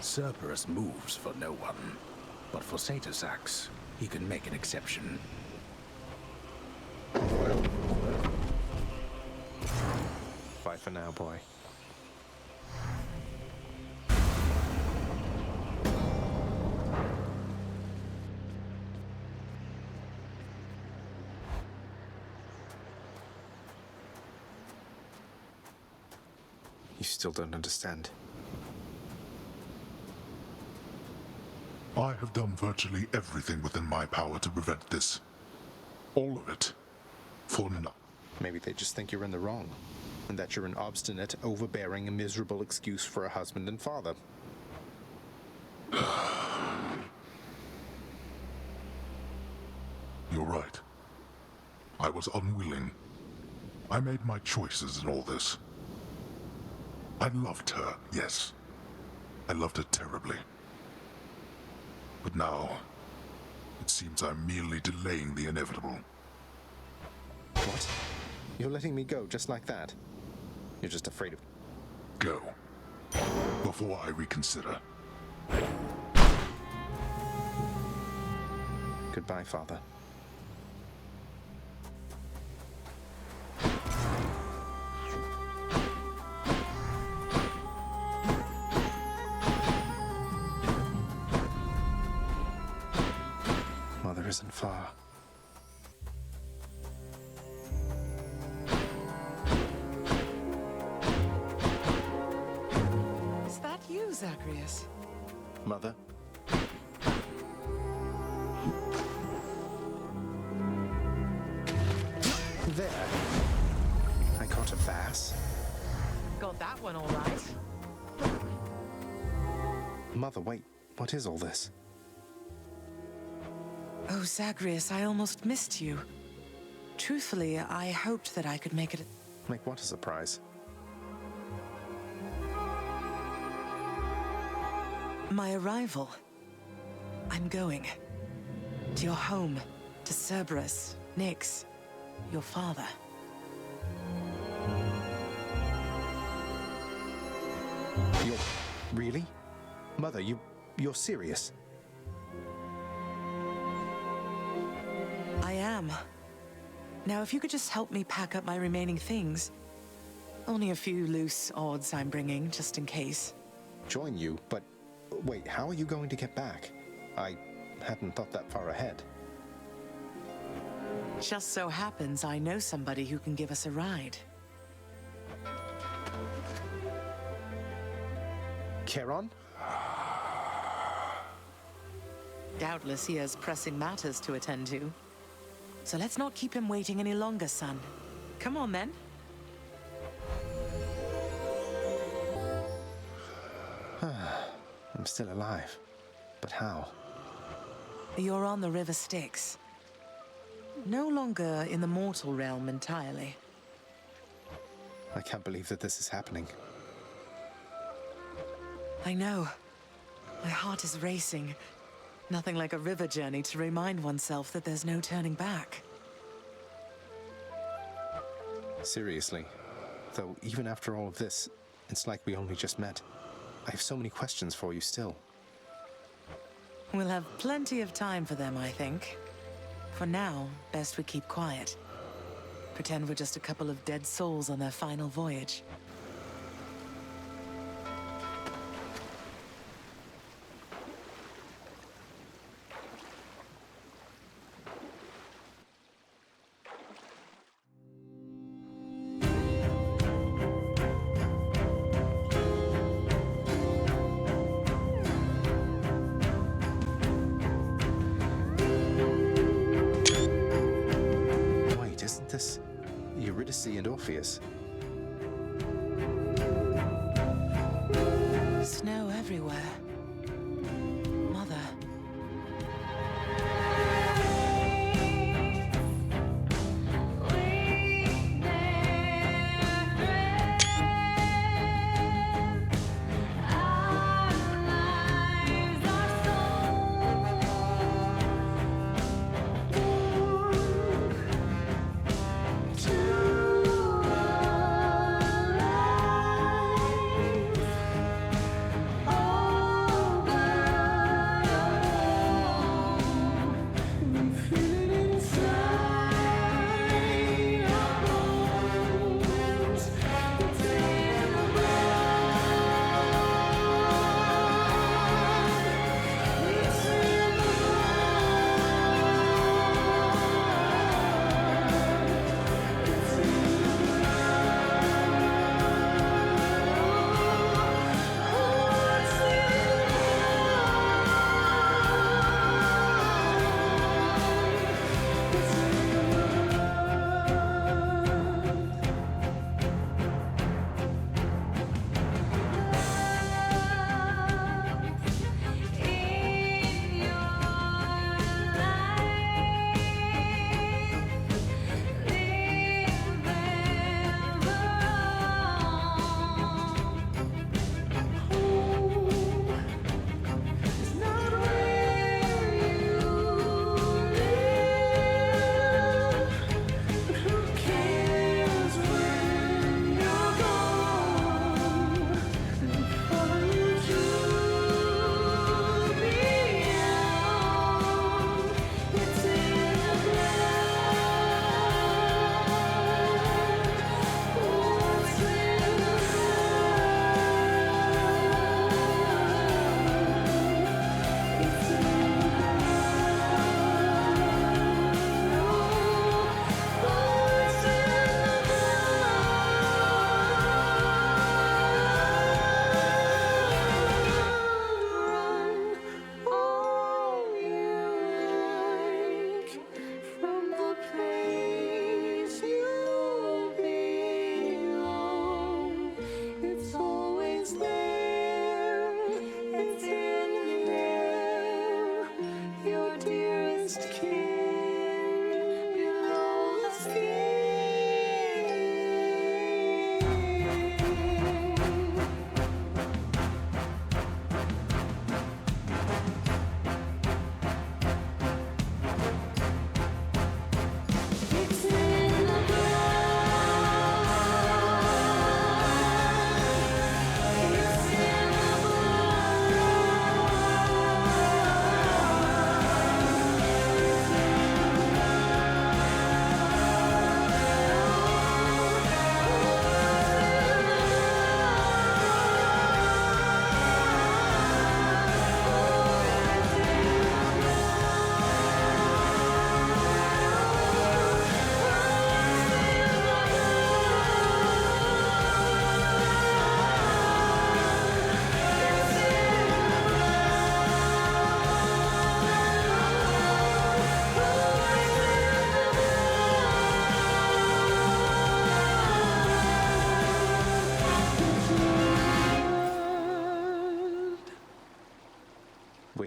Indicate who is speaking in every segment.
Speaker 1: Cerberus moves for no one, but for Satasax, he can make an exception.
Speaker 2: Bye for now, boy. You still don't understand.
Speaker 3: I have done virtually everything within my power to prevent this. All of it. For nothing.
Speaker 2: Maybe they just think you're in the wrong, and that you're an obstinate, overbearing, and miserable excuse for a husband and father.
Speaker 3: You're right. I was unwilling. I made my choices in all this. I loved her, yes. I loved her terribly. But now, it seems I'm merely delaying the inevitable.
Speaker 2: What? You're letting me go just like that? You're just afraid of...
Speaker 3: Go. Before I reconsider.
Speaker 2: Goodbye, Father. Mother isn't far.
Speaker 4: Is that you, Zagreus?
Speaker 2: Mother? There. I caught a bass.
Speaker 4: Got that one all right.
Speaker 2: Mother, wait. What is all this?
Speaker 4: Oh, Zagreus, I almost missed you. Truthfully, I hoped that I could make it...
Speaker 2: Make what a surprise?
Speaker 4: My arrival. I'm going. To your home. To Cerberus. Nyx. Your father.
Speaker 2: You're... Really? Mother, you're serious?
Speaker 4: I am. Now, if you could just help me pack up my remaining things. Only a few loose odds I'm bringing, just in case.
Speaker 2: Join you? But wait, how are you going to get back? I hadn't thought that far ahead.
Speaker 4: Just so happens I know somebody who can give us a ride.
Speaker 2: Charon?
Speaker 4: Doubtless he has pressing matters to attend to. So let's not keep him waiting any longer, son. Come on, then.
Speaker 2: I'm still alive. But how?
Speaker 4: You're on the River Styx. No longer in the mortal realm entirely.
Speaker 2: I can't believe that this is happening.
Speaker 4: I know. My heart is racing. Nothing like a river journey to remind oneself that there's no turning back.
Speaker 2: Seriously. Though, even after all of this, it's like we only just met. I have so many questions for you still.
Speaker 4: We'll have plenty of time for them, I think. For now, best we keep quiet. Pretend we're just a couple of dead souls on their final voyage.
Speaker 2: Wait, isn't this Eurydice and Orpheus?
Speaker 4: Snow everywhere. Mother.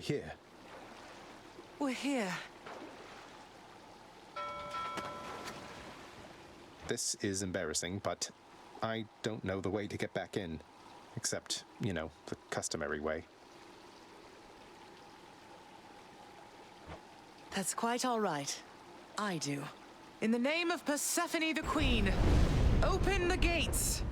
Speaker 2: here?
Speaker 4: We're here.
Speaker 2: This is embarrassing, but I don't know the way to get back in. Except, the customary way.
Speaker 4: That's quite all right. I do. In the name of Persephone the Queen, open the gates!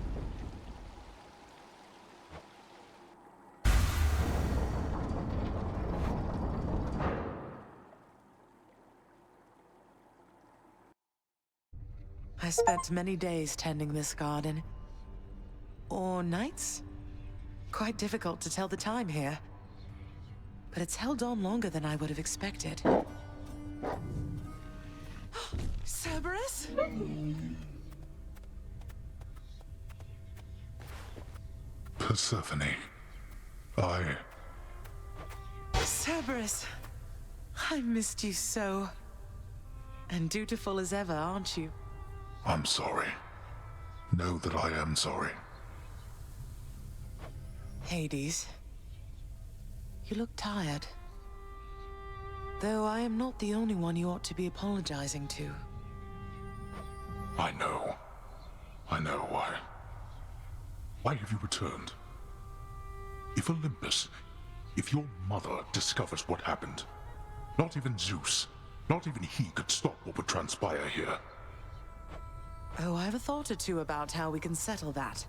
Speaker 4: I spent many days tending this garden. Or nights? Quite difficult to tell the time here. But it's held on longer than I would have expected. Cerberus?
Speaker 3: Persephone.
Speaker 4: Cerberus. I missed you so. And dutiful as ever, aren't you?
Speaker 3: I'm sorry. Know that I am sorry.
Speaker 4: Hades. You look tired. Though I am not the only one you ought to be apologizing to.
Speaker 3: I know. Why. Why have you returned? If Olympus, if your mother discovers what happened, not even Zeus, not even he could stop what would transpire here.
Speaker 4: Oh, I have a thought or two about how we can settle that.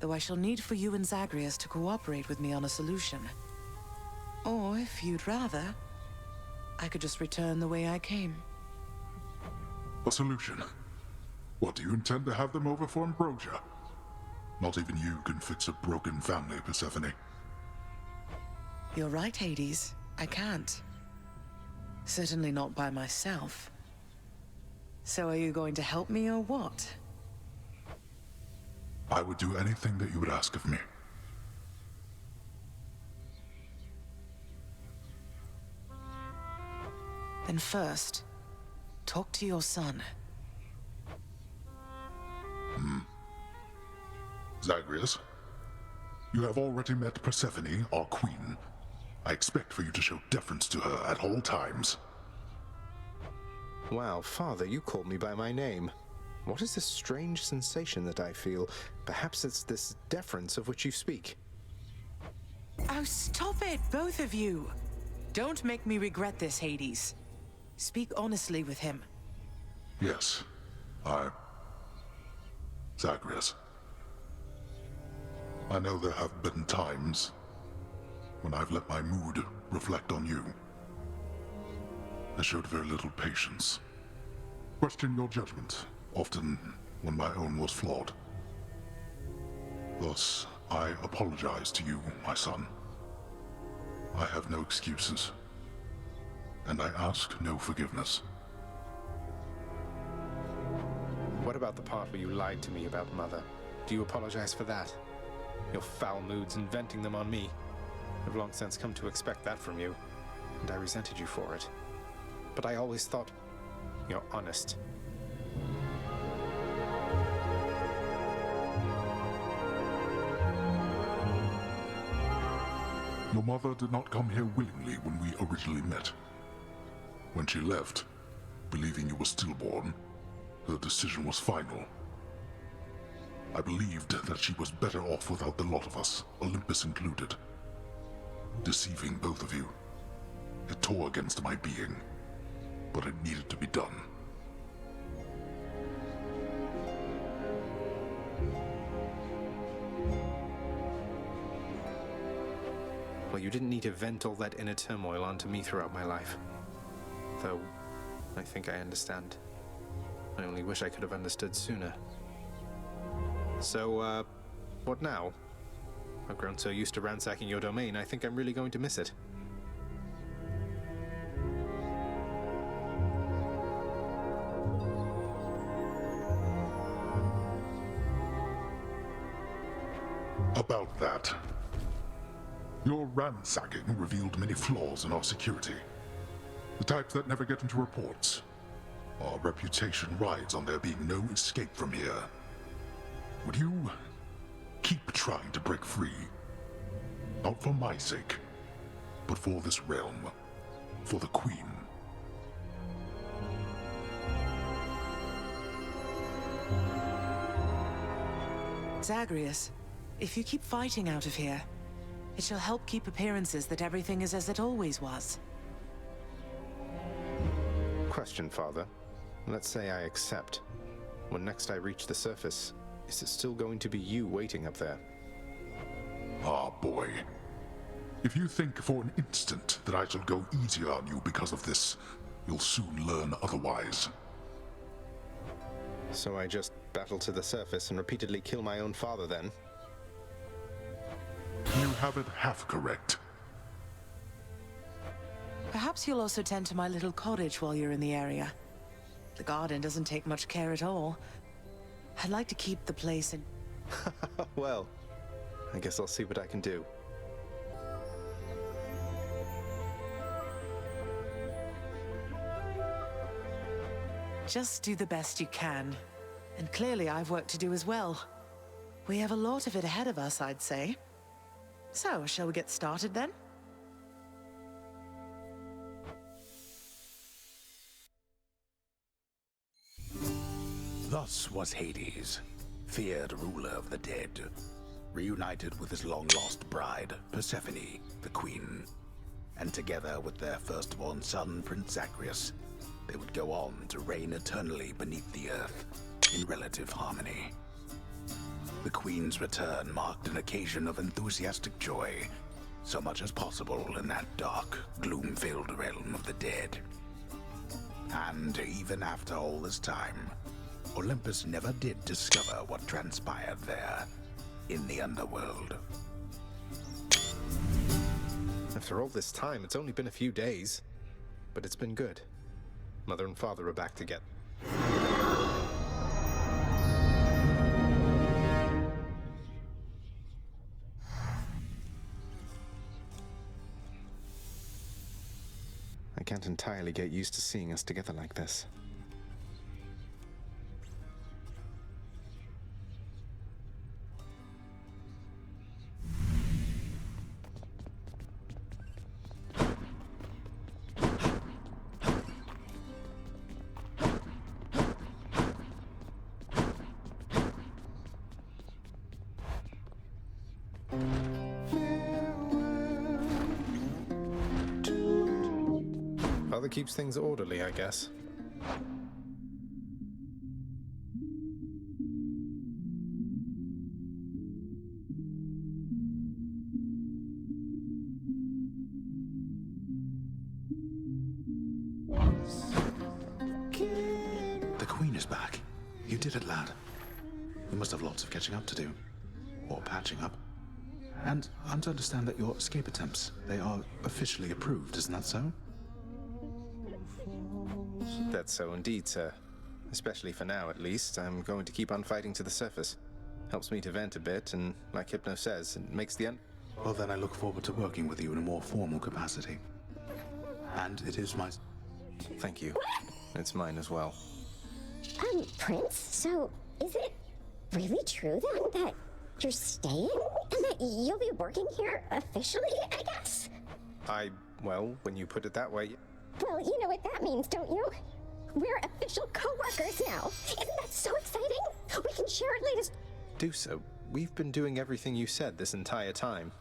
Speaker 4: Though I shall need for you and Zagreus to cooperate with me on a solution. Or, if you'd rather, I could just return the way I came.
Speaker 3: A solution? What, do you intend to have them over for ambrosia? Not even you can fix a broken family, Persephone.
Speaker 4: You're right, Hades. I can't. Certainly not by myself. So are you going to help me or what?
Speaker 3: I would do anything that you would ask of me.
Speaker 4: Then first, talk to your son.
Speaker 3: Zagreus, you have already met Persephone, our queen. I expect for you to show deference to her at all times.
Speaker 2: Wow, Father, you called me by my name. What is this strange sensation that I feel? Perhaps it's this deference of which you speak.
Speaker 4: Oh, stop it, both of you! Don't make me regret this, Hades. Speak honestly with him.
Speaker 3: Yes, Zagreus. I know there have been times when I've let my mood reflect on you. I showed very little patience. Questioned your judgment, often when my own was flawed. Thus, I apologize to you, my son. I have no excuses, and I ask no forgiveness.
Speaker 2: What about the part where you lied to me about Mother? Do you apologize for that? Your foul moods and venting them on me. I've long since come to expect that from you, and I resented you for it. But I always thought you're honest.
Speaker 3: Your mother did not come here willingly when we originally met. When she left, believing you were stillborn, her decision was final. I believed that she was better off without the lot of us, Olympus included. Deceiving both of you. It tore against my being, but it needed to be done.
Speaker 2: Well, you didn't need to vent all that inner turmoil onto me throughout my life. Though, I think I understand. I only wish I could have understood sooner. So, what now? I've grown so used to ransacking your domain, I think I'm really going to miss it.
Speaker 3: About that. Your ransacking revealed many flaws in our security. The types that never get into reports. Our reputation rides on there being no escape from here. Would you keep trying to break free? Not for my sake, but for this realm, for the Queen.
Speaker 4: Zagreus, if you keep fighting out of here, it shall help keep appearances that everything is as it always was.
Speaker 2: Question, Father. Let's say I accept. When next I reach the surface, is it still going to be you waiting up there?
Speaker 3: Ah, boy. If you think for an instant that I shall go easier on you because of this, you'll soon learn otherwise.
Speaker 2: So I just battle to the surface and repeatedly kill my own father then?
Speaker 3: You have it half correct.
Speaker 4: Perhaps you'll also tend to my little cottage while you're in the area. The garden doesn't take much care at all. I'd like to keep the place in...
Speaker 2: Well, I guess I'll see what I can do.
Speaker 4: Just do the best you can. And clearly I've work to do as well. We have a lot of it ahead of us, I'd say. So, shall we get started then?
Speaker 1: Thus was Hades, feared ruler of the dead, reunited with his long-lost bride, Persephone, the queen. And together with their firstborn son, Prince Zagreus, they would go on to reign eternally beneath the earth, in relative harmony. The queen's return marked an occasion of enthusiastic joy, so much as possible in that dark, gloom-filled realm of the dead. And even after all this time, Olympus never did discover what transpired there, in the underworld.
Speaker 2: After all this time, it's only been a few days. But it's been good. Mother and Father are back together. I can't entirely get used to seeing us together like this. Father keeps things orderly, I guess.
Speaker 1: The Queen is back. You did it, lad. You must have lots of catching up to do. Or patching up. And I'm to understand that your escape attempts, they are officially approved, isn't that so?
Speaker 2: That's so indeed, sir. Especially for now, at least. I'm going to keep on fighting to the surface. Helps me to vent a bit, and like Hypno says, it makes the end...
Speaker 1: Well, then I look forward to working with you in a more formal capacity. And it is my...
Speaker 2: Thank you. It's mine as well.
Speaker 5: Prince, so is it really true then that you're staying? And that you'll be working here officially, I guess?
Speaker 2: Well, when you put it that way...
Speaker 5: Well, you know what that means, don't you? We're official co-workers now. Isn't that so exciting? We can share our latest...
Speaker 2: Do so. We've been doing everything you said this entire time.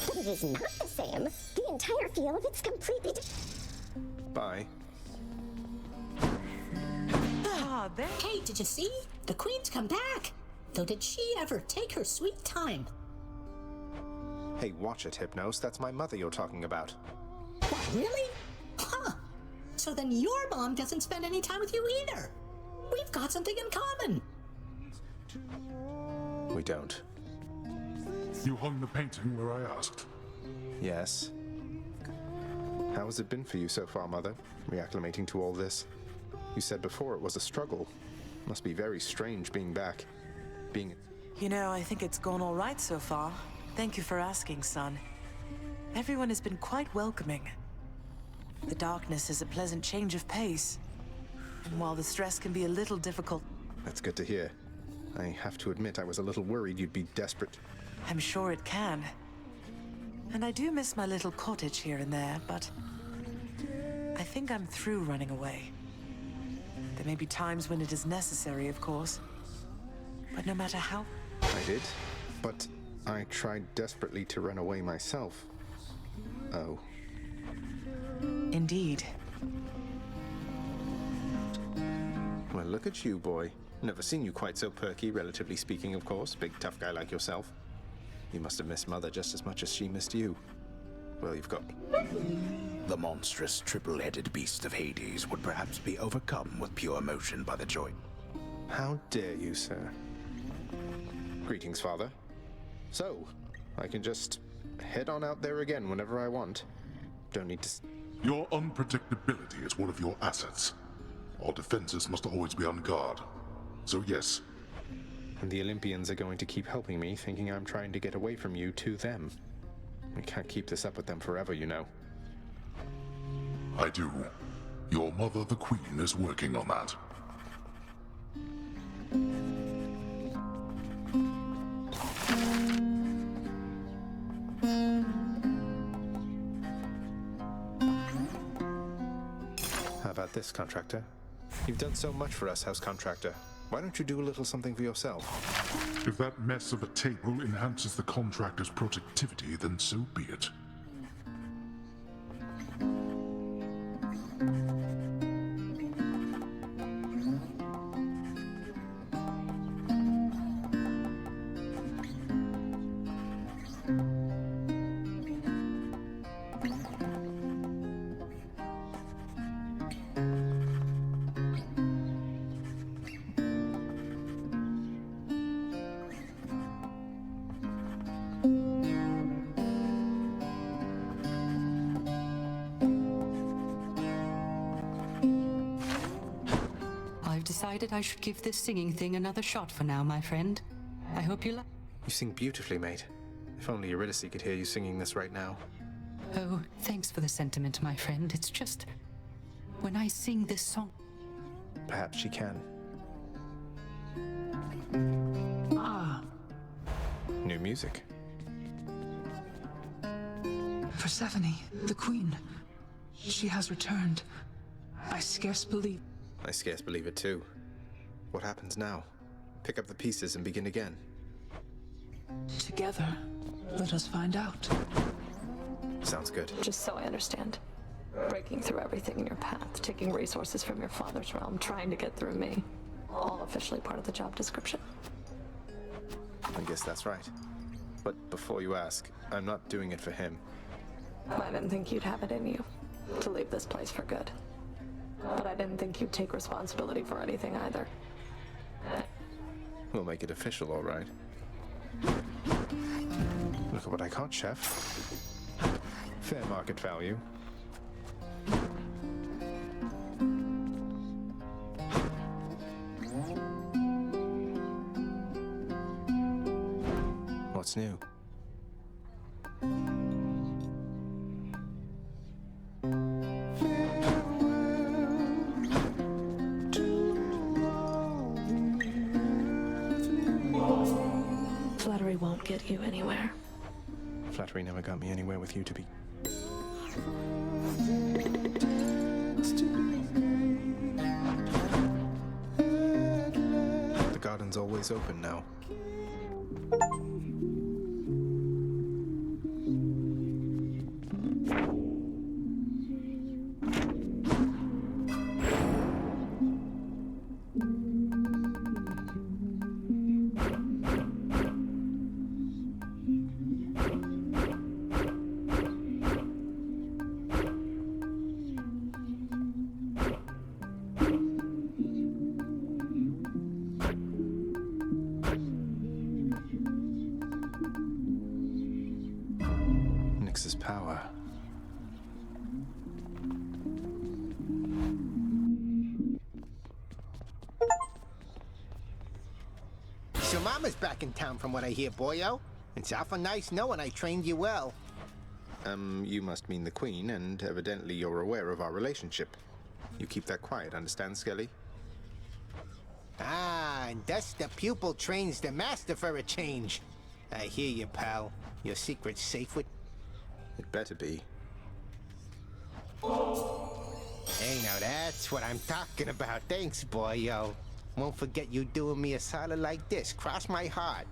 Speaker 5: But it is not the same. The entire feel of it's completely...
Speaker 2: Bye.
Speaker 4: Ah, there...
Speaker 6: Hey, did you see? The Queen's come back. Though did she ever take her sweet time?
Speaker 2: Hey, watch it, Hypnos. That's my mother you're talking about.
Speaker 6: What, really? Huh. So then your mom doesn't spend any time with you either. We've got something in common.
Speaker 2: We don't.
Speaker 3: You hung the painting where I asked.
Speaker 2: Yes. How has it been for you so far, Mother? Reacclimating to all this? You said before it was a struggle. Must be very strange being back.
Speaker 4: You know, I think it's gone all right so far. Thank you for asking, son. Everyone has been quite welcoming. The darkness is a pleasant change of pace. And while the stress can be a little difficult...
Speaker 2: That's good to hear. I have to admit I was a little worried you'd be desperate.
Speaker 4: I'm sure it can. And I do miss my little cottage here and there, but I think I'm through running away. There may be times when it is necessary, of course. But no matter how...
Speaker 2: I did, but I tried desperately to run away myself. Oh.
Speaker 4: Indeed.
Speaker 2: Well, look at you, boy. Never seen you quite so perky, relatively speaking, of course. Big, tough guy like yourself. You must have missed Mother just as much as she missed you. Well, you've got me.
Speaker 1: The monstrous triple-headed beast of Hades would perhaps be overcome with pure emotion by the joy.
Speaker 2: How dare you, sir? Greetings, Father. So, I can just head on out there again whenever I want. Don't need to...
Speaker 3: Your unpredictability is one of your assets. Our defenses must always be on guard. So yes,
Speaker 2: And the Olympians are going to keep helping me, thinking I'm trying to get away from you to them. We can't keep this up with them forever, you know.
Speaker 3: I do. Your mother, the Queen, is working on that.
Speaker 2: How about this, Contractor? You've done so much for us, House Contractor. Why don't you do a little something for yourself?
Speaker 3: If that mess of a table enhances the contractor's productivity, then so be it.
Speaker 7: I've decided I should give this singing thing another shot for now, my friend. I hope you like.
Speaker 2: You sing beautifully, mate. If only Eurydice could hear you singing this right now.
Speaker 7: Oh, thanks for the sentiment, my friend. It's just... when I sing this song...
Speaker 2: Perhaps she can.
Speaker 8: Ah,
Speaker 2: New music.
Speaker 8: Persephone, the queen. She has returned. I scarce believe...
Speaker 2: I scarce believe it too. What happens now? Pick up the pieces and begin again.
Speaker 8: Together, let us find out.
Speaker 2: Sounds good.
Speaker 9: Just so I understand. Breaking through everything in your path, taking resources from your father's realm, trying to get through me. All officially part of the job description.
Speaker 2: I guess that's right. But before you ask, I'm not doing it for him.
Speaker 9: I didn't think you'd have it in you to leave this place for good. But I didn't think you'd take responsibility for anything either.
Speaker 2: We'll make it official, all right. Look at what I caught, Chef. Fair market value. What's new?
Speaker 9: Flattery won't get you anywhere.
Speaker 2: Flattery never got me anywhere with you to be. The garden's always open now. Nyx's power.
Speaker 10: So Mama's back in town from what I hear, boyo. It's awful nice knowing I trained you well.
Speaker 2: You must mean the Queen, and evidently you're aware of our relationship. You keep that quiet, understand, Skelly?
Speaker 10: Ah, and thus the pupil trains the master for a change. I hear you, pal. Your secret's safe with...
Speaker 2: It better be.
Speaker 10: Hey, now that's what I'm talking about. Thanks, boyo. Won't forget you doing me a solid like this. Cross my heart.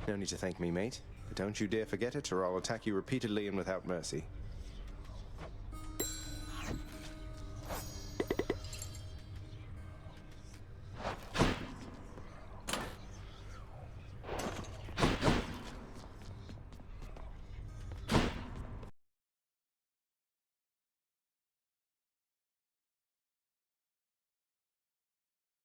Speaker 2: No need to thank me, mate. But don't you dare forget it, or I'll attack you repeatedly and without mercy.